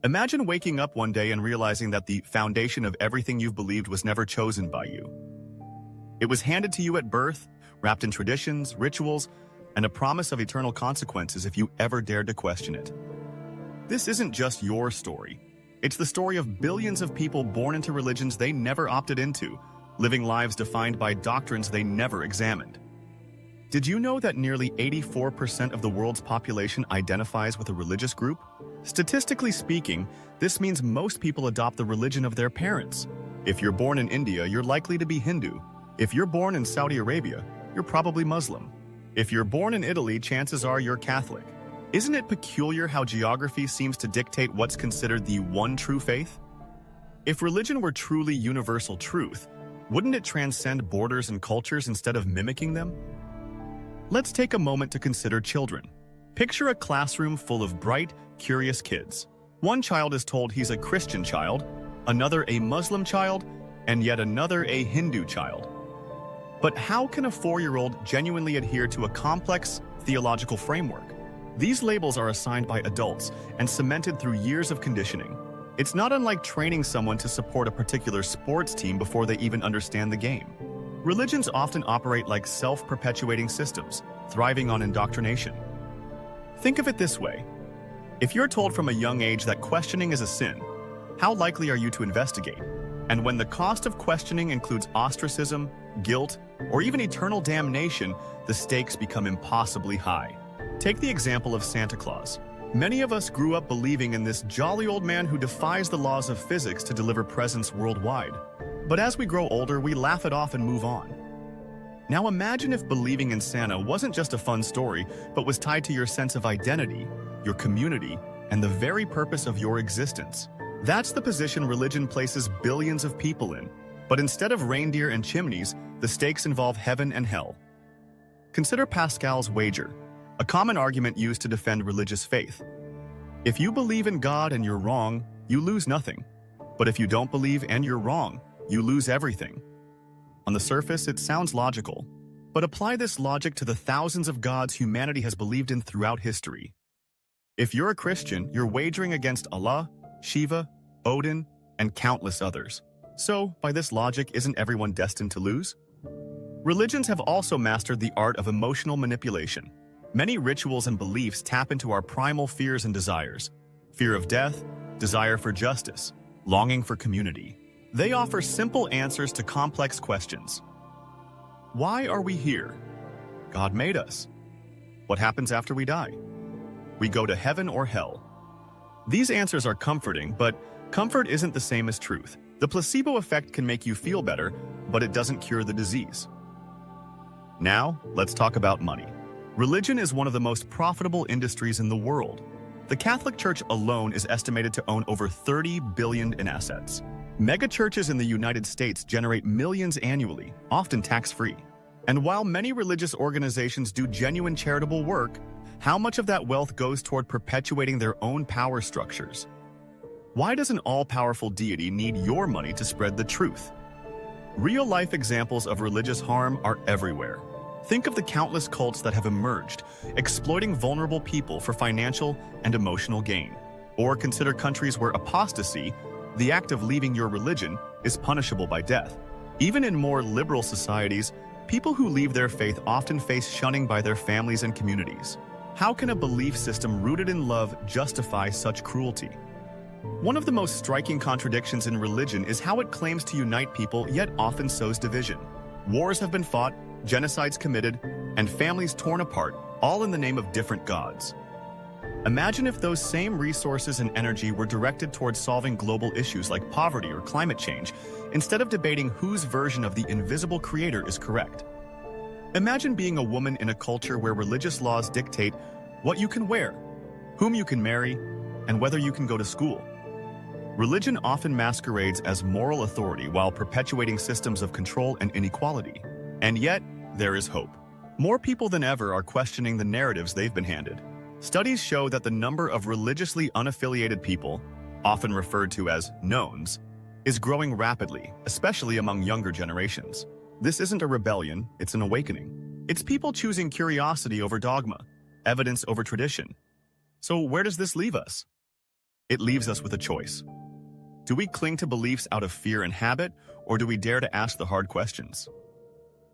Imagine waking up one day and realizing that the foundation of everything you've believed was never chosen by you. It was handed to you at birth, wrapped in traditions, rituals, and a promise of eternal consequences if you ever dared to question it. This isn't just your story. It's the story of billions of people born into religions they never opted into, living lives defined by doctrines they never examined. Did you know that nearly 84% of the world's population identifies with a religious group? Statistically speaking, this means most people adopt the religion of their parents. If you're born in India, you're likely to be Hindu. If you're born in Saudi Arabia, you're probably Muslim. If you're born in Italy, chances are you're Catholic. Isn't it peculiar how geography seems to dictate what's considered the one true faith? If religion were truly universal truth, wouldn't it transcend borders and cultures instead of mimicking them? Let's take a moment to consider children. Picture a classroom full of bright, curious kids. One child is told he's a Christian child, another a Muslim child, and yet another a Hindu child. But how can a 4-year-old genuinely adhere to a complex theological framework? These labels are assigned by adults and cemented through years of conditioning. It's not unlike training someone to support a particular sports team before they even understand the game. Religions often operate like self-perpetuating systems, thriving on indoctrination. Think of it this way. If you're told from a young age that questioning is a sin, how likely are you to investigate? And when the cost of questioning includes ostracism, guilt, or even eternal damnation, the stakes become impossibly high. Take the example of Santa Claus. Many of us grew up believing in this jolly old man who defies the laws of physics to deliver presents worldwide. But as we grow older, we laugh it off and move on. Now imagine if believing in Santa wasn't just a fun story, but was tied to your sense of identity, your community, and the very purpose of your existence. That's the position religion places billions of people in. But instead of reindeer and chimneys, the stakes involve heaven and hell. Consider Pascal's wager, a common argument used to defend religious faith. If you believe in God and you're wrong, you lose nothing. But if you don't believe and you're wrong, you lose everything. On the surface, it sounds logical. But apply this logic to the thousands of gods humanity has believed in throughout history. If you're a Christian, you're wagering against Allah, Shiva, Odin, and countless others. So, by this logic, isn't everyone destined to lose? Religions have also mastered the art of emotional manipulation. Many rituals and beliefs tap into our primal fears and desires. Fear of death, desire for justice, longing for community. They offer simple answers to complex questions. Why are we here? God made us. What happens after we die? We go to heaven or hell. These answers are comforting, but comfort isn't the same as truth. The placebo effect can make you feel better, but it doesn't cure the disease. Now, let's talk about money. Religion is one of the most profitable industries in the world. The Catholic Church alone is estimated to own over $30 billion in assets. Megachurches in the United States generate millions annually, often tax-free. And while many religious organizations do genuine charitable work, how much of that wealth goes toward perpetuating their own power structures? Why does an all-powerful deity need your money to spread the truth? Real-life examples of religious harm are everywhere. Think of the countless cults that have emerged, exploiting vulnerable people for financial and emotional gain. Or consider countries where apostasy, the act of leaving your religion, is punishable by death. Even in more liberal societies, people who leave their faith often face shunning by their families and communities. How can a belief system rooted in love justify such cruelty? One of the most striking contradictions in religion is how it claims to unite people yet often sows division. Wars have been fought, genocides committed, and families torn apart, all in the name of different gods. Imagine if those same resources and energy were directed towards solving global issues like poverty or climate change, instead of debating whose version of the invisible creator is correct. Imagine being a woman in a culture where religious laws dictate what you can wear, whom you can marry, and whether you can go to school. Religion often masquerades as moral authority while perpetuating systems of control and inequality. And yet, there is hope. More people than ever are questioning the narratives they've been handed. Studies show that the number of religiously unaffiliated people, often referred to as knowns, is growing rapidly, especially among younger generations. This isn't a rebellion, it's an awakening. It's people choosing curiosity over dogma, evidence over tradition. So where does this leave us? it leaves us with a choice. Do we cling to beliefs out of fear and habit, or do we dare to ask the hard questions?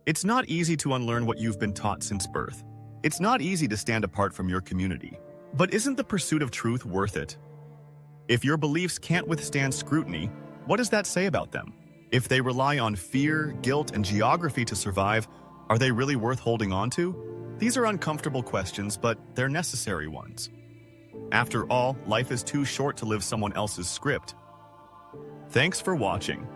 It's not easy to unlearn what you've been taught since birth. It's not easy to stand apart from your community. But isn't the pursuit of truth worth it? If your beliefs can't withstand scrutiny, what does that say about them? If they rely on fear, guilt, and geography to survive, are they really worth holding on to? These are uncomfortable questions, but they're necessary ones. After all, life is too short to live someone else's script. Thanks for watching.